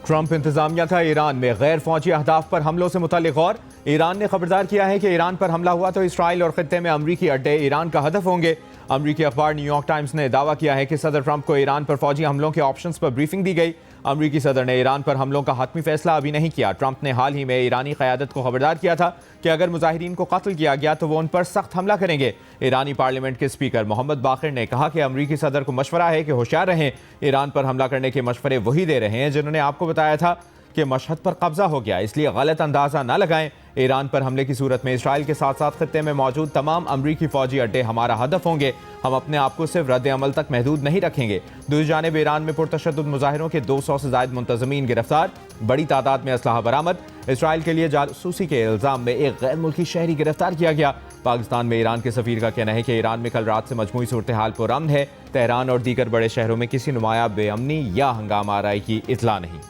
Trump इंतजामिया का Iran में गैर फौजी अहदाफ पर हमलों से मुतल्लिक गौर। ईरान ने खबरदार किया है कि ईरान पर हमला हुआ तो इसराइल और खित्ते में अमरीकी अड्डे ईरान का हदफ होंगे। अमरीकी अखबार न्यूयॉर्क टाइम्स ने दावा किया है कि सदर ट्रंप को ईरान पर फौजी हमलों के ऑप्शंस पर ब्रीफिंग दी गई। अमरीकी सदर ने ईरान पर हमलों का हतमी फैसला अभी नहीं किया। ट्रंप ने हाल ही में ईरानी क़यादत को खबरदार किया था कि अगर मुजाहिरीन को कत्ल किया गया तो वो उन पर सख्त हमला करेंगे। ईरानी पार्लियामेंट के स्पीकर मोहम्मद बाकिर ने कहा कि अमरीकी सदर को मशवरा है कि होशियार रहें। ईरान पर हमला करने के मशवरे वही दे रहे हैं जिन्होंने आपको बताया था कि मशहद पर कब्जा हो गया, इसलिए गलत अंदाजा न लगाएं। ईरान पर हमले की सूरत में इसराइल के साथ साथ खित्ते में मौजूद तमाम अमरीकी फौजी अड्डे हमारा हदफ होंगे। हम अपने आप को सिर्फ रद्द अमल तक महदूद नहीं रखेंगे। दूसरी जानिब ईरान में पुरतशद्दुद मुजाहिरों के 200 से ज़ायद मुंतज़मीन गिरफ्तार, बड़ी तादाद में असलहा बरामद। इसराइल के लिए जासूसी के इल्ज़ाम में एक गैर मुल्की शहरी गिरफ्तार किया गया। पाकिस्तान में ईरान के सफ़ीर का कहना है कि ईरान में कल रात से मजमूई सूरत हाल पुरअमन है। तेहरान और दीगर बड़े शहरों में किसी नुमाया बेअमनी या हंगामा आराई की इत्तला नहीं।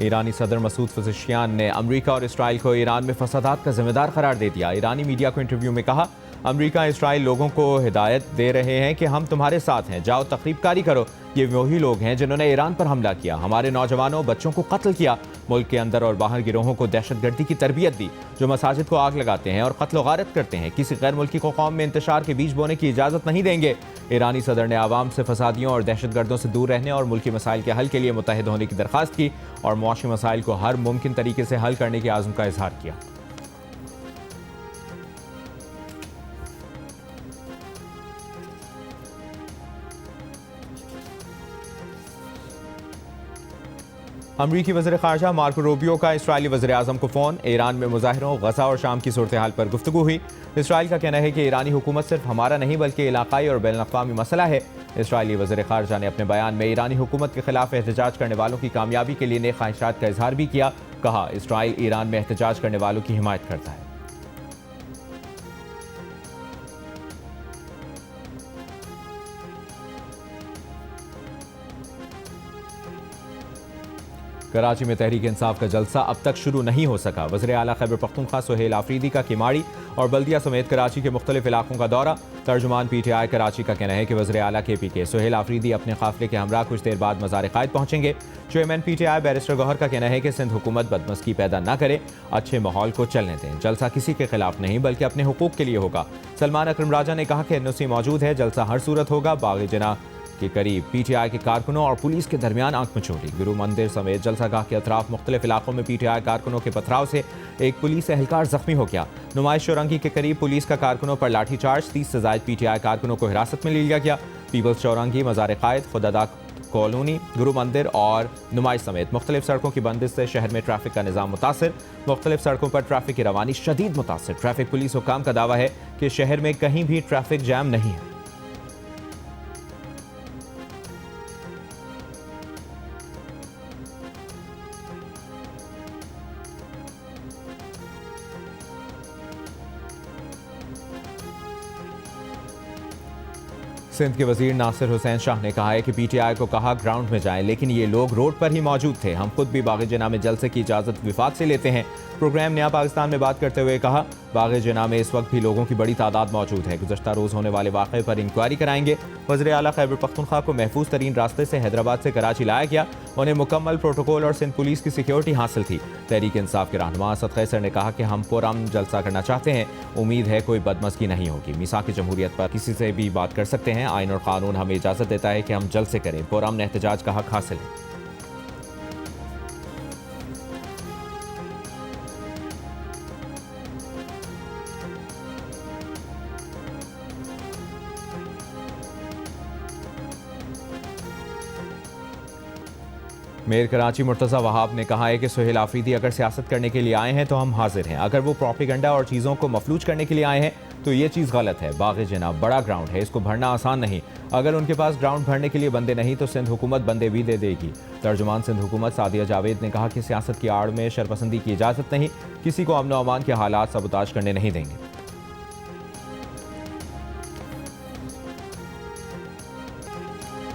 ईरानी सदर मसूद पज़ेश्कियान ने अमरीका और इसराइल को ईरान में फसादात का जिम्मेदार करार दे दिया। ईरानी मीडिया को इंटरव्यू में कहा, अमरीका इसराइल लोगों को हिदायत दे रहे हैं कि हम तुम्हारे साथ हैं, जाओ तखरीबकारी करो। ये वही लोग हैं जिन्होंने ईरान पर हमला किया, हमारे नौजवानों बच्चों को कत्ल किया, मुल्क के अंदर और बाहर गिरोहों को दहशतगर्दी की तरबियत दी, जो मसाजिद को आग लगाते हैं और कत्ल गारत करते हैं। किसी गैर मुल्की को कौम में इंतशार के बीज बोने की इजाज़त नहीं देंगे। ईरानी सदर ने आवाम से फसादियों और दहशतगर्दों से दूर रहने और मुल्की मसाइल के हल के लिए मुत्तहिद होने की दरख्वास्त की और मुआशी मसाइल को हर मुमकिन तरीके से हल करने के आज़म का इजहार किया। अमरीकी वज़ीर ख़ारजा मार्को रूबियो का इसराइली वज़ीर आज़म को फ़ोन। ईरान में मुज़ाहिरों, गज़ा और शाम की सूरत हाल पर गुफ्तगू हुई। इसराइल का कहना है कि ईरानी हुकूमत सिर्फ हमारा नहीं बल्कि इलाक़ाई और बैनुल-अक़वामी मसला है। इसराइली वज़ीर ख़ारजा ने अपने बयान में ईरानी हुकूमत के खिलाफ एहतजाज करने वालों की कामयाबी के लिए नेक ख्वाहिशात का इजहार भी किया। कहा, इसराइल ईरान में एहतजाज करने वालों की हिमायत करता है। कराची में तहरीक इंसाफ का जलसा अब तक शुरू नहीं हो सका। वज़ीर आला खैबर पख्तूनख्वा सुहेल आफरीदी का किमाड़ी और बल्दिया समेत कराची के मुख्तलिफ इलाकों का दौरा। तर्जुमान PTI कराची का कहना है कि वज़ीर आला KPK सुहेल आफरीदी अपने काफिले के हमरा कुछ देर बाद मज़ार क़ायद पहुंचेंगे। चेयरमैन PTI बैरिस्टर गौहर का कहना है कि सिंध हुकूमत बदमस्की पैदा न करे, अच्छे माहौल को चलने दें। जलसा किसी के खिलाफ नहीं बल्कि अपने हुकूक के लिए होगा। सलमान अकरम राजा ने कहा कि NOC मौजूद है, जलसा हर सूरत होगा। बाग़ जना के करीब PTI के कारकुनों और पुलिस के दरमियान आंख मिचौली। गुरु मंदिर समेत जलसागाह के अतराफ मुख्तलिफ इलाकों में PTI कारकुनों के पथराव से एक पुलिस एहलकार जख्मी हो गया। नुमाइश चौरंगी के करीब पुलिस का कारकुनों पर लाठीचार्ज, 30 से ज़ायद PTI कारकुनों को हिरासत में लिया गया। पीपल्स चौरंगी, मज़ार क़ायद, खुदादा कॉलोनी, गुरु मंदिर और नुमाइश समेत मुख्तलिफ सड़कों की बंदिश से शहर में ट्रैफिक का निज़ाम मुतासिर। मुख्तलिफ सड़कों पर ट्रैफिक की रवानी शदीद मुतासिर। ट्रैफिक पुलिस हुकाम का दावा है कि शहर में कहीं भी ट्रैफिक जैम नहीं है। सिंध के वजीर नासिर हुसैन शाह ने कहा है कि PTI को कहा ग्राउंड में जाएं, लेकिन ये लोग रोड पर ही मौजूद थे। हम खुद भी बाग़ जना में जलसे की इजाज़त विफाक से लेते हैं। प्रोग्राम नया पाकिस्तान में बात करते हुए कहा, बाग़ जना में इस वक्त भी लोगों की बड़ी तादाद मौजूद है। गुज़श्ता रोज़ होने वाले वाक़े पर इंक्वायरी कराएंगे। वज़ीर आला खैबर पख्तूनख्वा को महफूज तरीन रास्ते से हैदराबाद से कराची लाया गया। उन्हें मुकम्मल प्रोटोकॉल और सिंध पुलिस की सिक्योरिटी हासिल थी। तहरीक इंसाफ के रहनुमा असद कैसर ने कहा कि हम पुरअमन जलसा करना चाहते हैं, उम्मीद है कोई बदमस्की नहीं होगी। मिसाक जमहूरियत पर किसी से भी बात कर सकते हैं, आइन और कानून हमें इजाज़त देता है कि हम जलसे करें। पुरअमन एहतजाज का हक हासिल है। मेयर कराची मुर्तज़ा वहाब ने कहा है कि सुहेल आफरीदी अगर सियासत करने के लिए आए हैं तो हम हाजिर हैं। अगर वो प्रोपेगेंडा और चीज़ों को मफलूज करने के लिए आए हैं तो ये चीज़ गलत है। बाग़ जना बड़ा ग्राउंड है, इसको भरना आसान नहीं। अगर उनके पास ग्राउंड भरने के लिए बंदे नहीं तो सिंध हुकूमत बंदे भी दे देगी। तर्जुमान सिंध हुकूमत सादिया जावेद ने कहा कि सियासत की आड़ में शरपसंदी की इजाज़त नहीं, किसी को अमन व अमान के हालात सबूताज करने नहीं देंगे।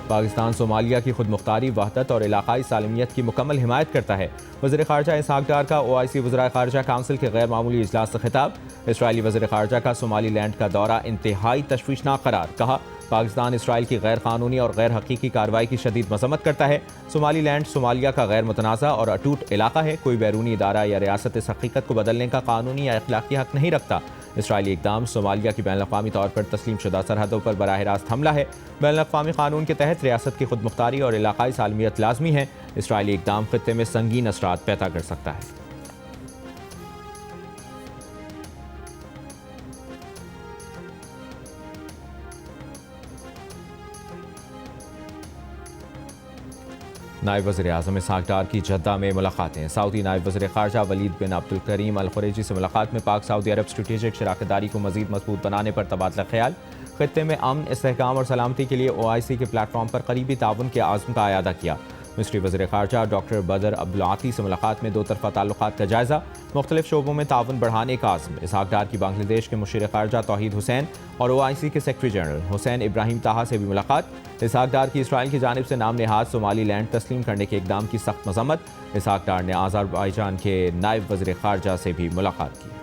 पाकिस्तान सोमालिया की खुद मुख्तारी, वहदत और इलाकाई सालमियत की मुकम्मल हिमायत करता है। वज़ीर ख़ारजा इसहाक डार का OIC वज़राए ख़ारजा काउंसिल के गैर मामूली इजलास से खिताब। इसराइली वज़ीर ख़ारजा का सोमालीलैंड का दौरा इंतहाई तशवीशनाक करार। कहा, पाकिस्तान इसराइल की गैर कानूनी और गैर हकीकी कार्रवाई की शदीद मजम्मत करता है। सोमालीलैंड सोमालिया का गैर मुतनाज़ा और अटूट इलाका है। कोई बैरूनी इदारा या रियासत इस हकीकत को बदलने का कानूनी या अखलाकी हक नहीं रखता। इसराइली इकदाम सोमालिया की बैनुल-अक़वामी तौर पर तस्लीम शुदा सरहदों पर बराह रास्त हमला है। बैनुल-अक़वामी कानून के तहत रियासत की खुद मुख्तारी और इलाकाई सालमियत लाजमी है। इसराइली इकदाम खित्ते में संगीन असरात पैदा कर सकता है। नायब वज़ीर आज़म इसहाक डार की जद्दा में मुलाकातें। सऊदी नायब वज़ीर ख़ारजा वलीद बिन अब्दुल करीम अल खुरैशी से मुलाकात में पाक सऊदी अरब स्ट्रेटेजिक शराकतदारी को मज़ीद मजबूत बनाने पर तबादला ख्याल। खित्ते में अमन, इस्तेहकाम और सलामती के लिए OIC के प्लेटफॉर्म पर करीबी ताउन के आज़म का अयादा किया। मिस्री वज़ीर ख़ारजा डॉक्टर बदर अब्दुल आती से मुलाकात में दो तरफ़ा ताल्लुकात का जायज़ा। मुख्तलिफ शोबों में ताउन बढ़ाने का आज़म। इसहाक डार की बांग्लादेश के मुशीर ख़ारजा तौहीद हुसैन और OIC के सेक्रेटरी जनरल हुसैन इब्राहिम ताहा से भी मुलाकात। इसहाक डार की इसराइल की जानिब से नाम नेहाद सोमालीलैंड तस्लीम करने के इकदाम की सख्त मजम्मत। इसहाक डार ने अज़रबैजान के नायब वज़ीर ख़ारजा से भी मुलाकात की।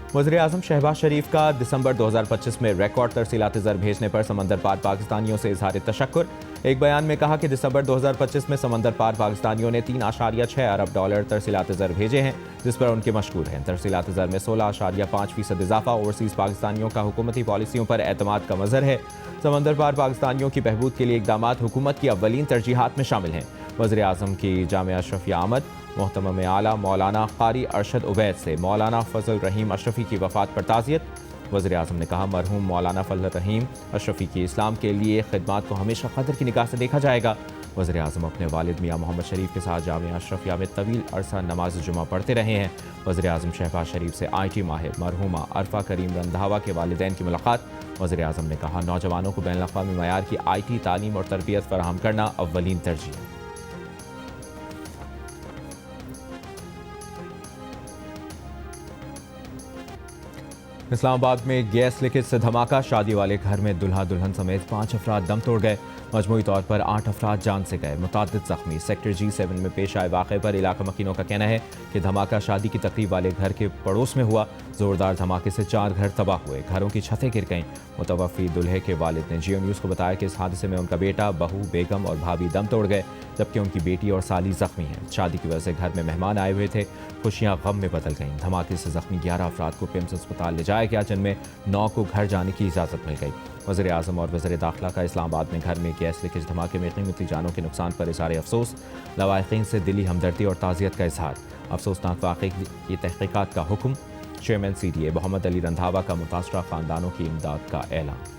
वज़ीर आज़म शहबाज शरीफ का दिसंबर 2025 में रिकॉर्ड तरसीलात ज़र भेजने पर समंदर पार पाकिस्तानियों से इजहार तशक्कुर। एक बयान में कहा कि दिसंबर 2025 में समंदर पार पाकिस्तानियों ने $3.6 अरब तरसीलात ज़र भेजे हैं, जिस पर उनके मशकूर हैं। तरसीलात ज़र में 16.5% इजाफा ओवरसीज़ पाकिस्तानियों का हुकूमती पॉलिसियों पर एतमाद का मज़हर है। समंदर पार पाकिस्तानियों की बहबूद के लिए इकदाम हुकूमत की अव्वलीन तरजीहात में शामिल हैं। वज़ीर आज़म की जामिया अशरफिया आमद। मोहतरम आला मौलाना कारी अरशद उबैद से मौलाना फजल रहीम अशरफी की वफ़ात पर ताज़ियत। वज़ीर आज़म ने कहा, मरहूम मौलाना फजल रहीम अशरफी की इस्लाम के लिए खिदमात को हमेशा कदर की निगाह से देखा जाएगा। वज़ीर आज़म अपने वालिद मियाँ मोहम्मद शरीफ के साथ जामिया अशरफिया में तवील अरसा नमाज जुमा पढ़ते रहे हैं। वज़ीर आज़म शहबाज शरीफ से IT माहिर मरहूमा अरफा करीम रंधावा के वालिदैन की मुलाकात। वज़ीर आज़म ने कहा, नौजवानों को बैनुल-अक़वामी मयार की IT तालीम और तरबियत फराहम करना अव्वलीन तरजीह है। इस्लामाबाद में गैस लीकेज से धमाका। शादी वाले घर में दुल्हा दुल्हन समेत 5 अफराद दम तोड़ गए। मजमूई तौर पर 8 अफराद जान से गए, मुतादिद जख्मी। सेक्टर G7 में पेश आए वाक़े पर इलाका मकीनों का कहना है कि धमाका शादी की तकरीब वाले घर के पड़ोस में हुआ। जोरदार धमाके से 4 घर तबाह हुए, घरों की छतें गिर गईं। मुतवफ़ी दूल्हे के वालिद ने जियो न्यूज़ को बताया कि इस हादसे में उनका बेटा, बहू, बेगम और भाभी दम तोड़ गए, जबकि उनकी बेटी और साली जख्मी हैं। शादी की वजह से घर में मेहमान आए हुए थे, खुशियां गम में बदल गईं। धमाके से जख्मी 11 अफराद को पिम्स अस्पताल ले जाया गया, जिनमें 9 को घर जाने की इजाज़त मिल गई। वज़ीर आज़म और वज़ीर दाखिला का इस्लामाबाद में घर में गैस लीकेज धमाके में कीमती जानों के नुकसान पर इज़हार अफसोस। लवाहिकीन से दिली हमदर्दी और ताज़ियत का इजहार। अफसोसनाक वाक़े की तहक़ीक़ात का हुक्म। चेयरमैन CDA मोहम्मद अली रंधावा का मुतासरा ख़ानदानों की इमदाद का ऐलान।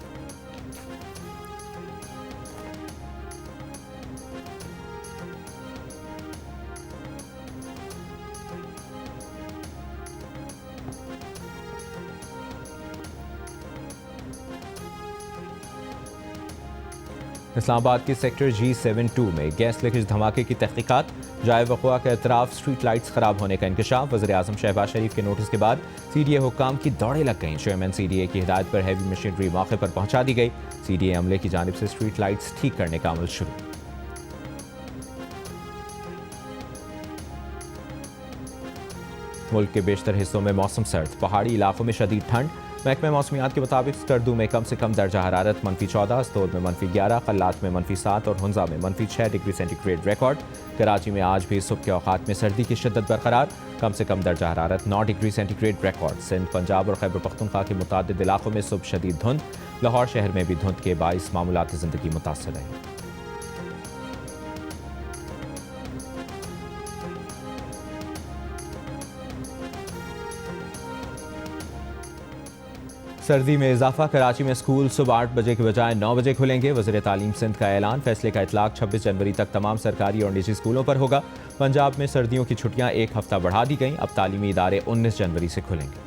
इस्लामाबाद के सेक्टर G7-2 में गैस लीकेज धमाके की तहक़ीक़ात। जाए वक़ुआ का एतराफ़, स्ट्रीट लाइट्स ख़राब होने का इंकशाफ। वज़ीर आज़म शहबाज शरीफ के नोटिस के बाद CDA हुक्काम की दौड़ें लग गईं। चेयरमैन CDA की हिदायत पर हैवी मशीनरी मौके पर पहुँचा दी गई। CDA अमले की जानिब से स्ट्रीट लाइट्स ठीक करने का अमल शुरू। मुल्क के बेशतर हिस्सों में मौसम सर्द, पहाड़ी इलाकों में शदीद ठंड। महकमा मौसमियात के मुताबिक स्कर्दू में कम से कम दर्जा हरारत -14, अस्तोर में -11, कल्लात में -7 और हुंजा में -6 डिग्री सेंटीग्रेड रिकॉर्ड। कराची में आज भी सुबह के औकात में सर्दी की शिद्दत बरकरार, कम से कम दर्जा हरारत 9 degree centigrade record. Sindh, Punjab और खैबर पख्तूनख्वा के मुतादिद इलाकों में सुबह शदीद धुंध। लाहौर शहर में भी धुंध के बाइस मामूलात ज़िंदगी मुतासर रहे। सर्दी में इजाफा, कराची में स्कूल सुबह 8 बजे के बजाय 9 बजे खुलेंगे। वज़ीर तालीम सिंध का ऐलान। फैसले का इतलाक 26 जनवरी तक तमाम सरकारी और निजी स्कूलों पर होगा। पंजाब में सर्दियों की छुट्टियां 1 हफ्ता बढ़ा दी गईं। अब तालीमी इदारे 19 जनवरी से खुलेंगे।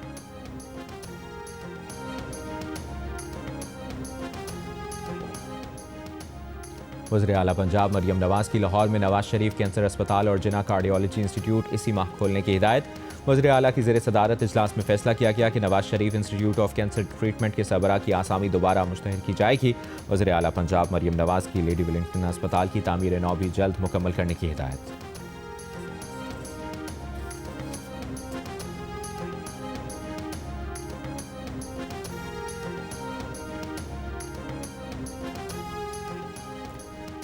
वज़ीर आला पंजाब मरियम नवाज की लाहौर में नवाज शरीफ कैंसर अस्पताल और जिना कार्डियोलॉजी इंस्टीट्यूट इसी माह खोलने की हिदायत। वज़ीर आला की ज़ेर सदारत इजलास में फैसला किया गया कि Nawaz Sharif institute of cancer treatment के सरबराह की आसामी दोबारा मुश्तहर की जाएगी। वज़ीर आला पंजाब मरियम नवाज की लेडी विलिंगटन अस्पताल की तामीर नौ भी जल्द मुकम्मल करने की हिदायत।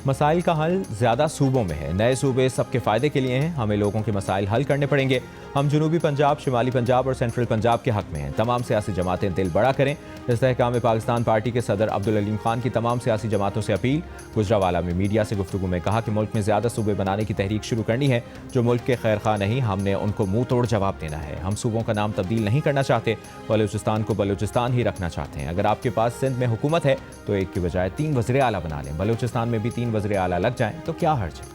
मसाइल का हल ज़्यादा सूबों में है। नए सूबे सबके फ़ायदे के लिए हैं। हमें लोगों के मसाइल हल करने पड़ेंगे। हम जनूबी पंजाब, शिमाली पंजाब और सेंट्रल पंजाब के हक़ में हैं। तमाम सियासी जमातें दिल बड़ा करें। इस्तेहकाम पाकिस्तान पार्टी के सदर अब्दुल अलीम खान की तमाम सियासी जमातों से अपील। गुजरावाला में मीडिया से गुफ्तगू में कहा कि मुल्क में ज़्यादा सूबे बनाने की तहरीक शुरू करनी है। जो मुल्क के खैर खा नहीं, हमने उनको मुंह तोड़ जवाब देना है। हम सूबों का नाम तब्दील नहीं करना चाहते। बलूचिस्तान को बलूचिस्तान ही रखना चाहते हैं। अगर आपके पास सिंध में हुकूमत है तो एक की बजाय 3 वज़ीर आला बना लें। बलूचिस्तान में भी 3 वज़ीर आला लग जाएं तो क्या हर्ज है।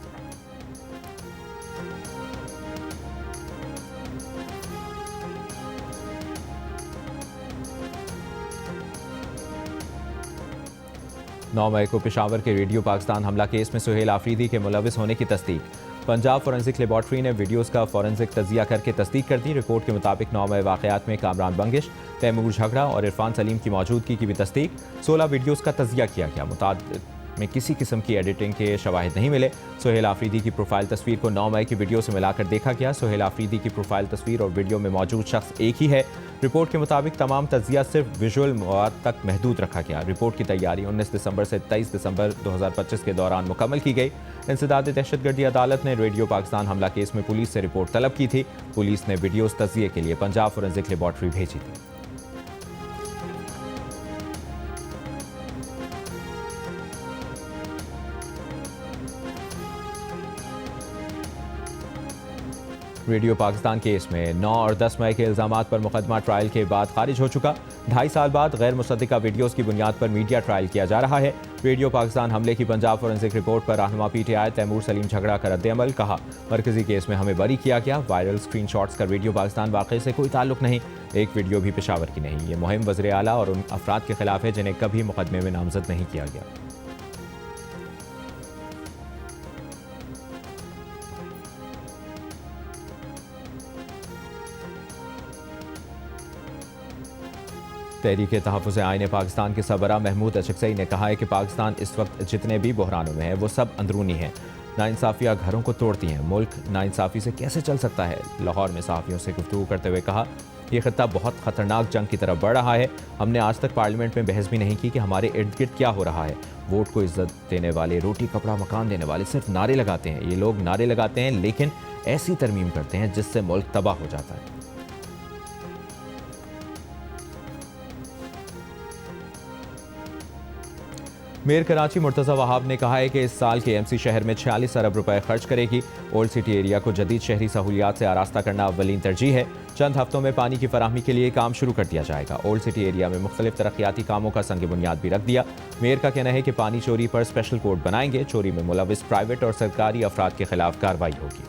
नौ मई को पेशावर के रेडियो पाकिस्तान हमला केस में सुहेल आफरीदी के मुलविस होने की तस्दीक। पंजाब फोरेंसिक लेबॉर्ट्री ने वीडियोस का फोरेंसिक तजिया करके तस्दीक कर दी। रिपोर्ट के मुताबिक 9 मई वाकयात में कामरान बंगिश, तैमूर झगड़ा और इरफान सलीम की मौजूदगी की भी तस्दीक। 16 वीडियोस का तजिया किया गया। मुताद में किसी किस्म की एडिटिंग के शवाहिद नहीं मिले। सुहेल आफरीदी की प्रोफाइल तस्वीर को 9 मई की वीडियो से मिलाकर देखा गया। सुहेल आफरीदी की प्रोफाइल तस्वीर और वीडियो में मौजूद शख्स एक ही है। रिपोर्ट के मुताबिक तमाम तजिया सिर्फ विजुअल मवाद तक महदूद रखा गया। रिपोर्ट की तैयारी 19 दिसंबर से 23 दिसंबर 2025 के दौरान मुकम्मल की गई। इंसदाद दहशतगर्दी अदालत ने रेडियो पाकिस्तान हमला केस में पुलिस से रिपोर्ट तलब की थी। पुलिस ने वीडियोस तजिए के लिए पंजाब फोरेंसिक लेबॉर्ट्री भेजी थी। रेडियो पाकिस्तान केस में 9 और 10 मई के इल्ज़ामात पर मुकदमा ट्रायल के बाद खारिज हो चुका। 2.5 साल बाद गैर मुसद्दिका वीडियोस की बुनियाद पर मीडिया ट्रायल किया जा रहा है। रेडियो पाकिस्तान हमले की पंजाब फोरेंसिक रिपोर्ट पर रहनुमा PTI तैमूर सलीम झगड़ा का रद्द-ए-अमल। कहा, मरकजी केस में हमें बरी किया गया। वायरल स्क्रीनशॉट्स का रेडियो पाकिस्तान वाक़े से कोई ताल्लुक नहीं। एक वीडियो भी पेशावर की नहीं। ये मुहिम वज़ीर आला और उन अफराद के खिलाफ है जिन्हें कभी मुकदमे में नामजद नहीं किया गया। तहरीक तहफ़्फ़ुज़ आईन पाकिस्तान के सरबराह महमूद अशरकज़ई ने कहा है कि पाकिस्तान इस वक्त जितने भी बहरानों में है वो सब अंदरूनी हैं। नाइंसाफ़ियाँ घरों को तोड़ती हैं। मुल्क नाइंसाफ़ी से कैसे चल सकता है। लाहौर में सहाफ़ियों से गुफ्तगू करते हुए कहा, यह ख़ित्ता बहुत ख़तरनाक जंग की तरफ बढ़ रहा है। हमने आज तक पार्लियामेंट में बहस भी नहीं की कि हमारे इर्द गिर्द क्या हो रहा है। वोट को इज्जत देने वाले, रोटी कपड़ा मकान देने वाले सिर्फ नारे लगाते हैं। ये लोग नारे लगाते हैं लेकिन ऐसी तरमीम करते हैं जिससे मुल्क तबाह हो जाता है। मेयर कराची मुर्तज़ा वहाब ने कहा है कि इस साल के KMC शहर में 46 अरब रुपए खर्च करेगी। ओल्ड सिटी एरिया को जदीद शहरी सहूलियात से आरास्ता करना अव्वलीन तरजीह है। चंद हफ्तों में पानी की फराहमी के लिए काम शुरू कर दिया जाएगा। ओल्ड सिटी एरिया में मुख्तलिफ तरक्याती कामों का संग बुनियाद भी रख दिया। मेयर का कहना है कि पानी चोरी पर स्पेशल कोर्ट बनाएंगे। चोरी में मुलविस प्राइवेट और सरकारी अफराद के खिलाफ कार्रवाई होगी।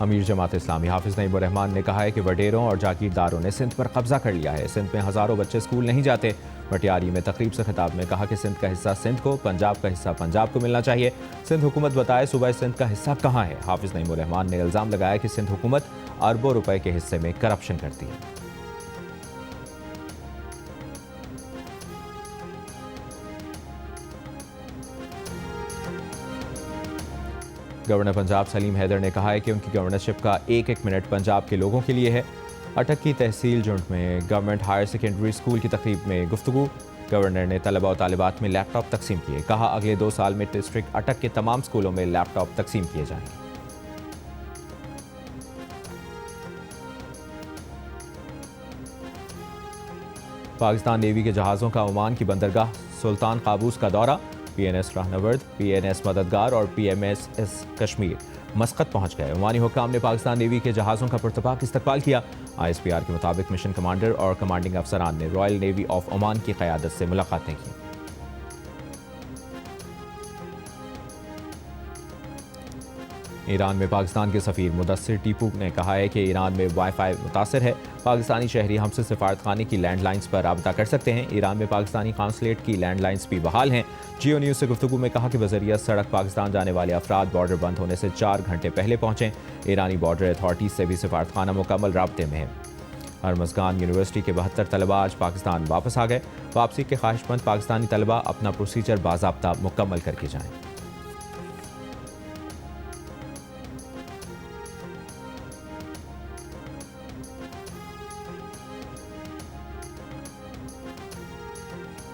अमीर जमात इस्लामी हाफिज नईम रहमान ने कहा है कि वडेरों और जागीरदारों ने सिंध पर कब्जा कर लिया है। सिंध में हज़ारों बच्चे स्कूल नहीं जाते। भटियारी में तकरीब से खिताब में कहा कि सिंध का हिस्सा सिंध को, पंजाब का हिस्सा पंजाब को मिलना चाहिए। सिंध हुकूमत बताए सूबा सिंध का हिस्सा कहाँ है। हाफिज नईम रहमान ने इल्ज़ाम लगाया कि सिंध हुकूमत अरबों रुपए के हिस्से में करप्शन करती है। गवर्नर पंजाब सलीम हैदर ने कहा है कि उनकी गवर्नरशिप का एक एक मिनट पंजाब के लोगों के लिए है। अटक की तहसील जुंड में गवर्नमेंट हायर सेकेंडरी स्कूल की तकरीब में गुफ्तगू। गवर्नर ने तलबा और तालिबात में लैपटॉप तकसीम किए। कहा, अगले 2 साल में डिस्ट्रिक्ट अटक के तमाम स्कूलों में लैपटॉप तकसीम किए जाएंगे। पाकिस्तान नेवी के जहाज़ों का ओमान की बंदरगाह सुल्तान काबूस का दौरा। PNS रहनवर्द, PNS मददगार और PMS कश्मीर मस्कत पहुंच गए। ओमानी हुक्काम ने पाकिस्तान नेवी के जहाज़ों का पुरतपाक इस्तकबाल किया। ISPR के मुताबिक मिशन कमांडर और कमांडिंग अफसरान ने रॉयल नेवी ऑफ ओमान की क़यादत से मुलाकातें की। ईरान में पाकिस्तान के सफ़ीर मुदस्सिर टीपू ने कहा है कि ईरान में वाईफाई मुतासर है। पाकिस्तानी शहरी हमसे सिफारतखाने की लैंडलाइंस पर रब्ता कर सकते हैं। ईरान में पाकिस्तानी काउंसलेट की लैंडलाइंस भी बहाल हैं। जियो न्यूज़ से गुफ्तगू में कहा कि वज़रिया सड़क पाकिस्तान जाने वाले अफराद बॉर्डर बंद होने से 4 घंटे पहले पहुँचें। ईरानी बॉर्डर अथॉरिटीज़ से भी सिफारतखाना मुकम्मल राब्ते में है। हरमज़गान यूनिवर्सिटी के 72 तलबा आज पाकिस्तान वापस आ गए। वापसी के ख्वाहिशमंद पाकिस्तानी तलबा अपना प्रोसीजर बाज़ाब्ता मुकम्मल करके जाएँ।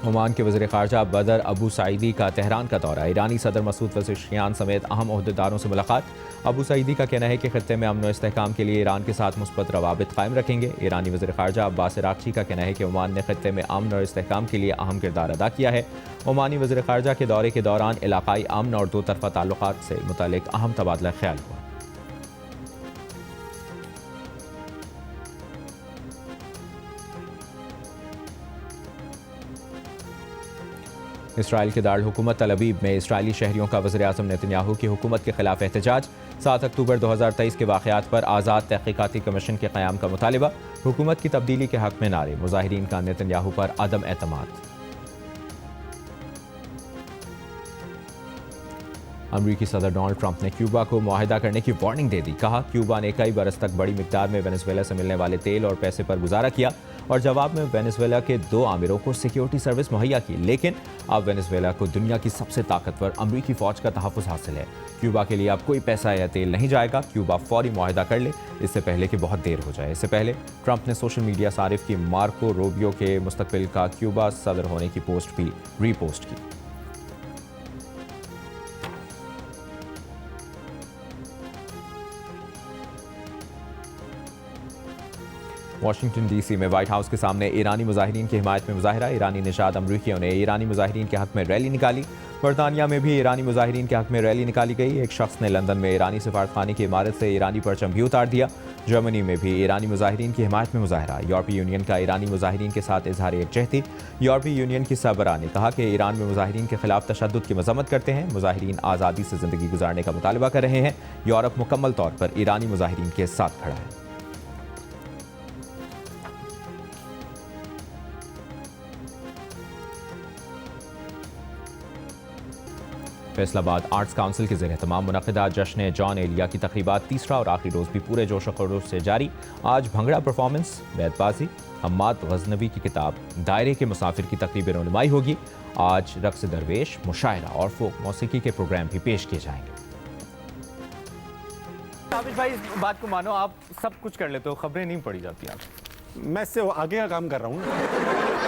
ओमान के वज़ीर ख़ारजा बदर अबू सईदी का तेहरान का दौरा। ईरानी सदर मसूद पज़ेश्कियान समेत अहम ओहदेदारों से मुलाकात। अबू सईदी का कहना है कि खत्ते में अमन व इस्तेहकाम के लिए ईरान के साथ मुस्बत रवाबित कायम रखेंगे। ईरानी वज़ीर ख़ारजा अब्बास इराक़ची का कहना है कि ओमान ने खत्ते में अमन और इस्तेहकाम के लिए अहम किरदार अदा किया है। ओमानी वज़ीर ख़ारजा के दौरे के दौरान इलाक़ाई अमन और दो तरफ़ा ताल्लुक़ात से मुतल्लिक़ अहम तबादला ख्याल हुआ। इसराइल के दारुल हुकूमत तल अबीब में इसराइली शहरियों का वज़ीर आज़म नेतन्याहू की हुकूमत के खिलाफ एहतजाज। 7 अक्टूबर 2023 के वाक़यात पर आज़ाद तहक़ीक़ाती कमीशन के क़याम का मुतालिबा। हुकूमत की तब्दीली के हक़ में नारे। मुज़ाहिरीन का नेतन्याहू पर अदम एतमाद। अमरीकी सदर डोनाल्ड ट्रंप ने क्यूबा को मुआहिदा करने की वार्निंग दे दी। कहा क्यूबा ने कई बरस तक बड़ी मिकदार में वेनेजुएला से मिलने वाले तेल और पैसे पर गुजारा किया और जवाब में वेनेजुएला के 2 आमिरों को सिक्योरिटी सर्विस मुहैया की, लेकिन अब वेनेजुएला को दुनिया की सबसे ताकतवर अमरीकी फ़ौज का तहफ़्फ़ुज़ हासिल है। क्यूबा के लिए अब कोई पैसा या तेल नहीं जाएगा। क्यूबा फौरी मुआहिदा कर ले, इससे पहले कि बहुत देर हो जाए। इससे पहले ट्रंप ने सोशल मीडिया सारिफ की मार्को रूबियो के मुस्तकबिल का क्यूबा सदर होने की पोस्ट भी रीपोस्ट की। वाशिंगटन डीसी में व्हाइट हाउस के सामने ईरानी मुजाहिरीन की हिमायत में मुजाहिरा। ईरानी निशाद अमरीकियों ने ईरानी मुजाहिरीन के हक़ में रैली निकाली। बरतानिया में भी ईरानी मुजाहिरीन के हक़ में रैली निकाली गई। एक शख्स ने लंदन में ईरानी सफारतखाने की इमारत से ईरानी परचम भी उतार दिया। जर्मनी में भी ईरानी मुजाहिरीन की हिमायत में मुजाहिरा। यूरोपीय यूनियन का ईरानी मुजाहिरीन के साथ इजहार यकजहती। यूरोपीय यूनियन की सरबराह ने कहा कि ईरान में मुजाहिरीन के खिलाफ तशद्दुद की मजम्मत करते हैं। मुजाहिरीन आज़ादी से ज़िंदगी गुजारने का मुतालबा कर रहे हैं। यूरोप मुकम्मल तौर पर ईरानी मुजाहिरीन के साथ खड़ा है। फैसलाबाद आर्ट्स काउंसिल के ज़ेर तमाम मुनक़िदा जश्न जॉन एलिया की तक़रीबात तीसरा और आखिरी रोज़ भी पूरे जोश खरोश से जारी। आज भंगड़ा परफॉर्मेंस, बैतबाजी, हम्माद गज़नवी की किताब दायरे के मुसाफिर की तक़रीब रौनुमाई होगी। आज रक़्स दरवेश, मुशायरा और फोक मौसीकी के प्रोग्राम भी पेश किए जाएंगे। ताबिश भाई, इस बात को मानो, आप सब कुछ कर लेते हो, खबरें नहीं पढ़ी जाती आप। मैं इससे आगे का काम कर रहा हूँ।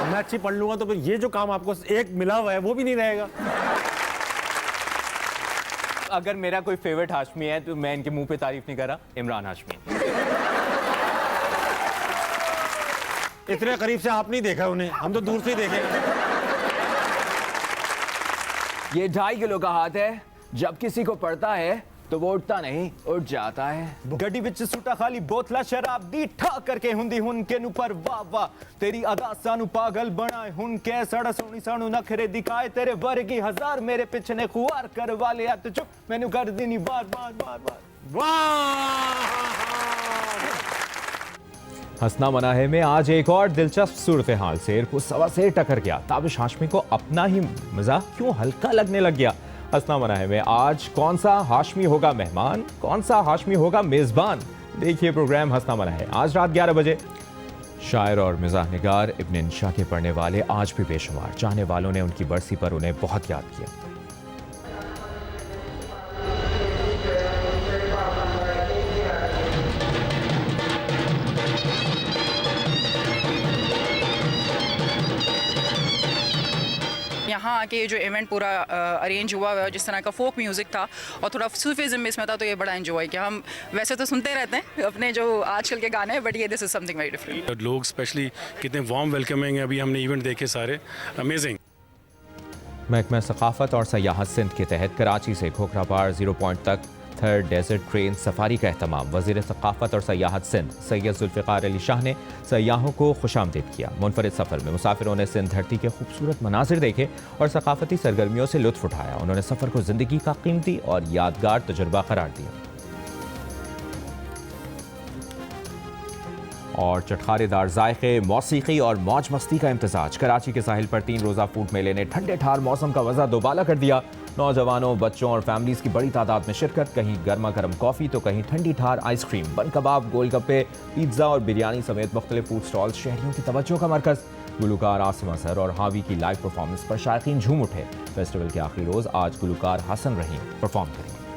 मैं अच्छी पढ़ लूँगा तो फिर ये जो काम आपको एक मिला हुआ है वो भी नहीं रहेगा। अगर मेरा कोई फेवरेट हाशमी है तो मैं इनके मुंह पे तारीफ नहीं कर रहा, इमरान हाशमी। इतने करीब से आप नहीं देखा उन्हें, हम तो दूर से ही देखे। ये 2.5 किलो का हाथ है, जब किसी को पड़ता है तो वो उठता नहीं, उठ जाता है। गड्डी विच सुटा खाली बोतला शराब दी ठा करके हुंदी हुन के नु पर वाह वाह तेरी अदा सानू पागल बनाए हुन के सड़ा सोनी सानू नखरे दिखाए तेरे वर्गी हजार मेरे पिछने ने खुआर कर वाले आ तो चुप मैनू कर देनी बार बार बार बार। वाह! हंसना मना है में आज एक और दिलचस्प सूरत हाल। शेर को सवा शेर टकर गया। ताबिश हाशमी को अपना ही मजाक क्यों हल्का लगने लग गया। हंसना मना है में आज कौन सा हाशमी होगा मेहमान, कौन सा हाशमी होगा मेज़बान। देखिए प्रोग्राम हंसना मना है आज रात 11 बजे। शायर और मिज़ाह निगार इब्न इंशा के पढ़ने वाले आज भी बेशुमार। चाहने वालों ने उनकी बरसी पर उन्हें बहुत याद किया। यहाँ आके जो इवेंट पूरा अरेंज हुआ हुआ जिस तरह का फोक म्यूज़िक था और थोड़ा सूफीज़म इसमें था, तो ये बड़ा एंजॉय किया। हम वैसे तो सुनते रहते हैं अपने जो आजकल के गाने, बट ये this is something very different. लोग स्पेशली कितने वार्म वेलकमिंग है। अभी हमने इवेंट देखे सारे, अमेजिंग। महकमा सकाफत और सयाहत सिंध के तहत कराची से खोखरापार 0 पॉइंट तक 3rd डेजर्ट ट्रेन सफारी का अहतमाम। वज़ीर सकाफत और सयाहत सिंध सैयद जुल्फ़िकार अली शाह ने सयाहों को खुशामदीद किया। मुनफरिद सफ़र में मुसाफिरों ने सिंध धरती के खूबसूरत मनाजिर देखे और सकाफती सरगर्मियों से लुत्फ़ उठाया। उन्होंने सफ़र को ज़िंदगी का कीमती और यादगार तजुर्बा करार दिया। और चटखारेदार जायके, मौसीकी और मौज मस्ती का इम्तजाज। कराची के साहिल पर 3 रोज़ा फूड मेले ने ठंडे ठार मौसम का वज़ा दोबाला कर दिया। नौजवानों, बच्चों और फैमिलीज़ की बड़ी तादाद में शिरकत। कहीं गर्मा गर्म कॉफ़ी तो कहीं ठंडी ठार आइसक्रीम, बन कबाब, गोलगप्पे, पिज्ज़ा और बिरयानी समेत मुख्तलिफ फूड स्टॉल्स शहरियों की तवज्जो का मरकज़। गुलकार आसिम असर और हावी की लाइव परफॉर्मेंस पर शायकीन झूम उठे। फेस्टिवल के आखिरी रोज़ आज गुलकार हसन रहीम परफॉर्म करेंगे।